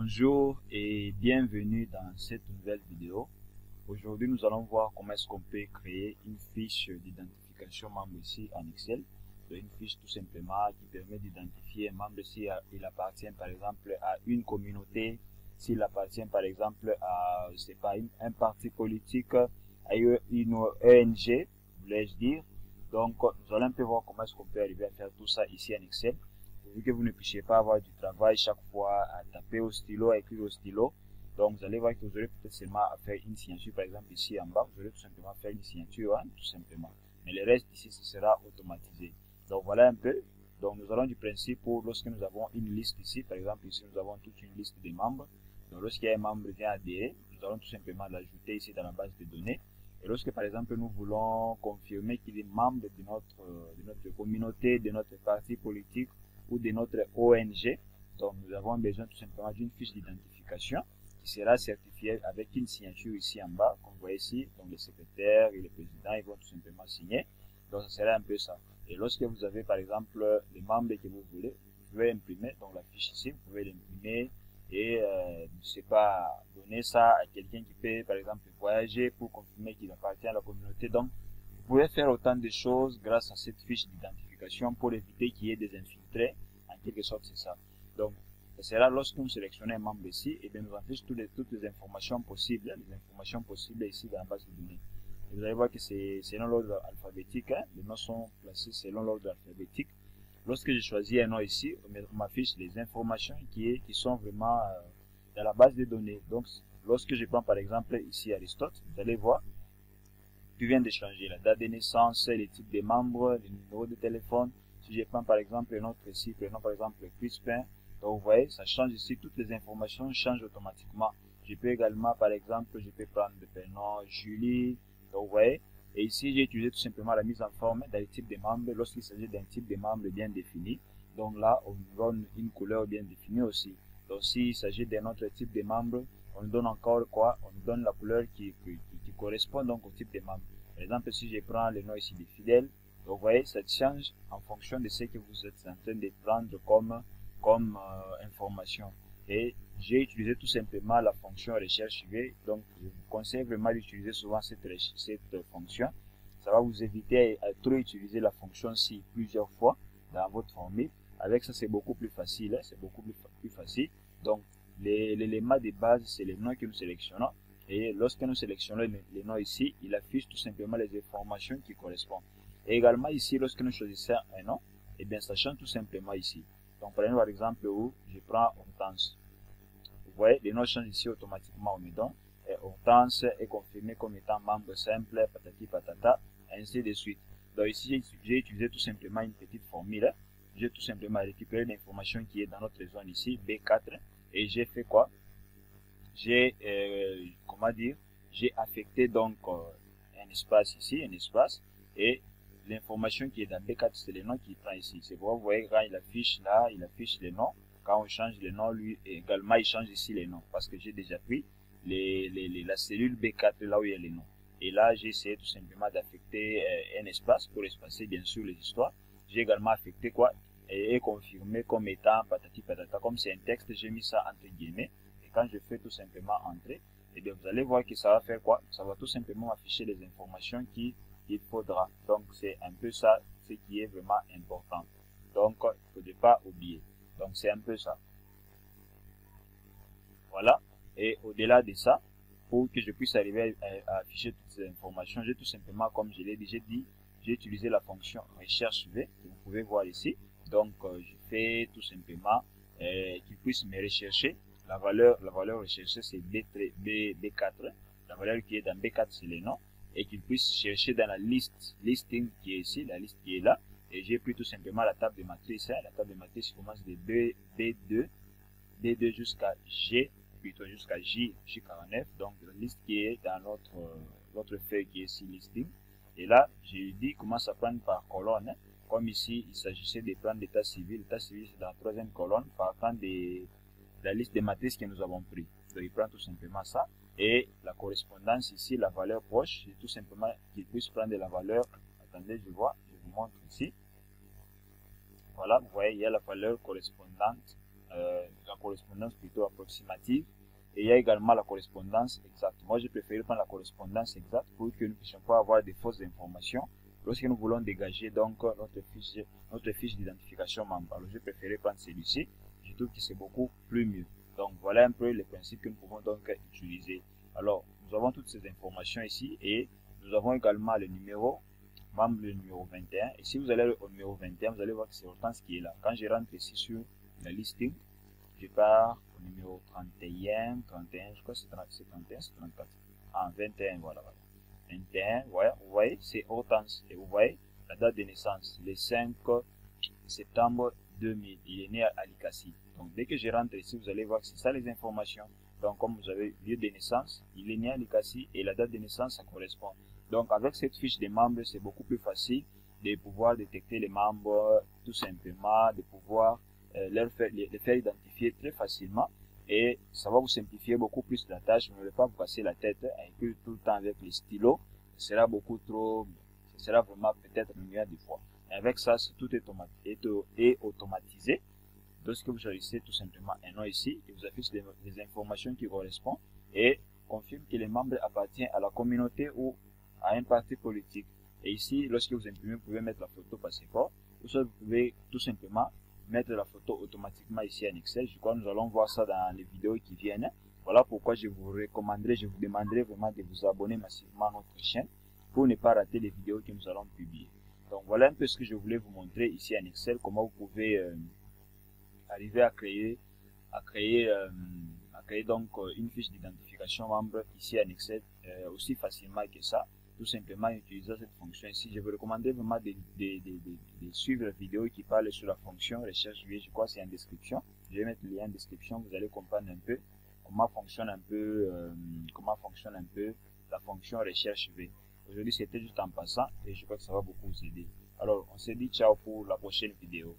Bonjour et bienvenue dans cette nouvelle vidéo. Aujourd'hui, nous allons voir comment est-ce qu'on peut créer une fiche d'identification membre ici en Excel. Une fiche tout simplement qui permet d'identifier un membre si il appartient par exemple à une communauté, s'il appartient par exemple à, je sais pas, un parti politique, à une ONG, voulais-je dire. Donc, nous allons un peu voir comment est-ce qu'on peut arriver à faire tout ça ici en Excel. Vu que vous ne puissiez pas avoir du travail chaque fois à taper au stylo, à écrire au stylo. Donc, vous allez voir que vous aurez peut-être seulement à faire une signature, par exemple ici en bas, vous aurez tout simplement faire une signature, hein, tout simplement. Mais le reste ici, ce sera automatisé. Donc, voilà un peu. Donc, nous allons du principe où lorsque nous avons une liste ici, par exemple ici, nous avons toute une liste de membres. Donc, lorsqu'il y a un membre qui vient adhérer, nous allons tout simplement l'ajouter ici dans la base de données. Et lorsque, par exemple, nous voulons confirmer qu'il est membre de notre communauté, de notre parti politique, ou de notre ONG. Donc, nous avons besoin tout simplement d'une fiche d'identification qui sera certifiée avec une signature ici en bas, comme vous voyez ici. Donc, le secrétaire et le président, ils vont tout simplement signer. Donc, ça sera un peu ça. Et lorsque vous avez, par exemple, les membres que vous voulez, vous pouvez imprimer, donc la fiche ici, vous pouvez l'imprimer et, je sais pas, donner ça à quelqu'un qui peut, par exemple, voyager pour confirmer qu'il appartient à la communauté. Donc, vous pouvez faire autant de choses grâce à cette fiche d'identification pour éviter qu'il y ait des infiltrés. En quelque sorte, c'est ça. Donc, ça sera lorsque nous sélectionnons un membre ici, et bien nous affiche toutes les informations possibles, ici dans la base de données. Et vous allez voir que c'est selon l'ordre alphabétique, hein. Les noms sont placés selon l'ordre alphabétique. Lorsque je choisis un nom ici, on m'affiche les informations qui sont vraiment dans la base de données. Donc, lorsque je prends par exemple ici Aristote, vous allez voir, tu viens de changer la date de naissance, les types de membres, le numéro de téléphone. Si je prends par exemple un autre ici, prenons par exemple Crispin, donc vous voyez, ça change ici, toutes les informations changent automatiquement. Je peux également, par exemple, je peux prendre le prénom Julie, donc vous voyez, et ici j'ai utilisé tout simplement la mise en forme dans les types de membres lorsqu'il s'agit d'un type de membre bien défini. Donc là, on nous donne une couleur bien définie aussi. Donc s'il s'agit d'un autre type de membre, on nous donne encore quoi? On nous donne la couleur qui correspond donc au type de membre. Par exemple, si je prends le nom ici des fidèles, donc vous voyez, ça change en fonction de ce que vous êtes en train de prendre comme information. Et j'ai utilisé tout simplement la fonction recherche V. Donc, je vous conseille vraiment d'utiliser souvent cette fonction. Ça va vous éviter à trop utiliser la fonction si plusieurs fois dans votre formule. Avec ça, c'est beaucoup plus facile. Hein, c'est beaucoup plus facile. Donc, l'élément de base, c'est les noms que nous sélectionnons. Et lorsque nous sélectionnons les noms ici, il affiche tout simplement les informations qui correspondent. Et également ici, lorsque nous choisissons un nom, eh bien, ça change tout simplement ici. Donc, prenons par exemple où je prends Hortense. Vous voyez, les noms changent ici automatiquement au Médon. Et Hortense est confirmé comme étant membre simple, patati patata, ainsi de suite. Donc ici, j'ai utilisé tout simplement une petite formule. J'ai tout simplement récupéré l'information qui est dans notre zone ici, B4, et j'ai fait quoi? J'ai, comment dire, j'ai affecté donc un espace ici, un espace, et l'information qui est dans B4, c'est le nom qu'il prend ici. C'est pourquoi vous voyez quand il affiche là, il affiche les noms. Quand on change les noms, lui également, il change ici les noms. Parce que j'ai déjà pris la cellule B4 là où il y a les noms. Et là, j'ai essayé tout simplement d'affecter un espace pour espacer bien sûr les histoires. J'ai également affecté quoi? Et confirmé comme étant patati patata. Comme c'est un texte, j'ai mis ça entre guillemets. Et quand je fais tout simplement entrer, et bien vous allez voir que ça va faire quoi? Ça va tout simplement afficher les informations qu'il faudra. Donc c'est un peu ça, ce qui est vraiment important. Donc il ne faut pas oublier. Donc c'est un peu ça. Voilà. Et au-delà de ça, pour que je puisse arriver à afficher toutes ces informations, j'ai tout simplement, comme je l'ai déjà dit, j'ai utilisé la fonction recherche V que vous pouvez voir ici. Donc je fais tout simplement qu'il puisse me rechercher. La valeur recherchée c'est B4. La valeur qui est dans B4 c'est le nom. Et qu'il puisse chercher dans la listing qui est ici, la liste qui est là. Et j'ai pris tout simplement la table de matrice. Hein. La table de matrice commence de B2 jusqu'à G, plutôt jusqu'à J49. Donc la liste qui est dans notre feuille qui est ici, listing. Et là, j'ai dit commence à prendre par colonne. Hein. Comme ici, il s'agissait de prendre l'état civil. L'état civil, c'est dans la troisième colonne, partant de la liste des matrices que nous avons pris. Donc il prend tout simplement ça. Et la correspondance ici, la valeur proche, c'est tout simplement qu'il puisse prendre la valeur. Attendez, je vous montre ici. Voilà, vous voyez, il y a la valeur correspondante la correspondance plutôt approximative, et il y a également la correspondance exacte. Moi, j'ai préféré prendre la correspondance exacte pour que nous ne puissions pas avoir des fausses informations lorsque nous voulons dégager donc notre fiche d'identification membre. Alors, j'ai préféré prendre celui-ci. Je trouve que c'est beaucoup plus mieux. Donc, voilà un peu les principes que nous pouvons donc utiliser. Alors, nous avons toutes ces informations ici et nous avons également le numéro membre, le numéro 21. Et si vous allez au numéro 21, vous allez voir que c'est Hortense qui est là. Quand je rentre ici sur le listing, je pars au numéro 31, je crois que c'est 31, c'est 34. Ah, 21, voilà. 21, voilà, vous voyez, c'est Hortense. Et vous voyez la date de naissance, le 5 septembre 2000. Il est né à Alicassi. Donc, dès que je rentre ici, vous allez voir que c'est ça les informations. Donc, comme vous avez lieu de naissance, il est né à Alicassi et la date de naissance, ça correspond. Donc, avec cette fiche des membres, c'est beaucoup plus facile de pouvoir détecter les membres, tout simplement, de pouvoir les faire identifier très facilement. Et ça va vous simplifier beaucoup plus la tâche. Vous ne devez pas vous casser la tête et écrire tout le temps avec les stylos. Ce sera beaucoup trop, ce sera vraiment peut-être ennuyant des fois. Et avec ça, tout est automatisé. Lorsque vous choisissez tout simplement un nom ici, il vous affiche les informations qui correspondent et confirme que les membres appartiennent à la communauté ou à un parti politique. Et ici, lorsque vous imprimez, vous pouvez mettre la photo passeport. Ou soit vous pouvez tout simplement mettre la photo automatiquement ici en Excel. Je crois que nous allons voir ça dans les vidéos qui viennent. Voilà pourquoi je vous demanderai vraiment de vous abonner massivement à notre chaîne pour ne pas rater les vidéos que nous allons publier. Donc voilà un peu ce que je voulais vous montrer ici en Excel, comment vous pouvez arriver à créer donc une fiche d'identification membre ici en Excel aussi facilement que ça, tout simplement en utilisant cette fonction ici. Je vous recommanderais vraiment de suivre la vidéo qui parle sur la fonction recherche V. Je crois que c'est en description. Je vais mettre le lien en description, vous allez comprendre un peu comment fonctionne un peu la fonction recherche V. Aujourd'hui c'était juste en passant et je crois que ça va beaucoup vous aider. Alors on se dit ciao pour la prochaine vidéo.